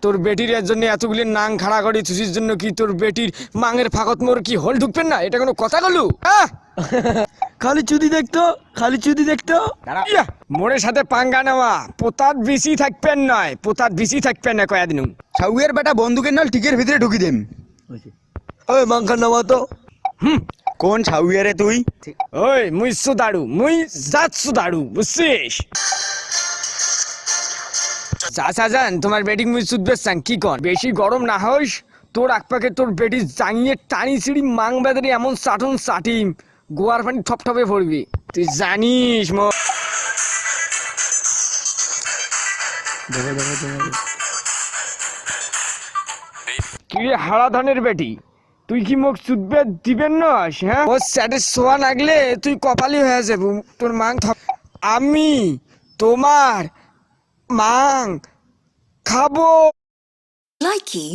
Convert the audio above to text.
তোর বেটির এর জন্য এতগুলি নাং খাড়া করি থুসির জন্য কি তোর বেটির মাঙের ফাঁকত মোর কি হোল ঢুকবেন না? এটা কোনো কথা গলু? খালি চুদি দেখতো, খালি চুদি দেখতো। মোরের সাথে পাঙ্গা নেওয়া পোতাত বেশি থাকবেন নয়, পোতাত বেশি থাকবেন না কয়েকদিন। ছাউয়ের বেটা বন্দুকের নাল টিকের ভিতরে ঢুকি দেম। ওই মাংখার নামা তো। কোন ছাউয়ারে তুই? ওই মুই সুদাড়ু, মুই জাত সুদাড়ু, বুঝছিস? চাচা যান তোমার বেটিং মুই সুদবে চান কি কর? বেশি গরম না হইস, তোর আকপাকে তোর বেটি জাঙিয়ে টানি ছিড়ি মাং বেদারি এমন চাটন চাটিম গোয়ার পানি ঠপ ঠপে পড়বি, তুই জানিস মো। কিরে হারা ধানের বেটি, তুই কি মুখ চুদবে দিবেন না? হ্যাঁ, ও স্যাটের সোয়া লাগলে তুই কপালি হয়ে যাবো। তোর মাং আমি তোমার মাং খাবো। Likey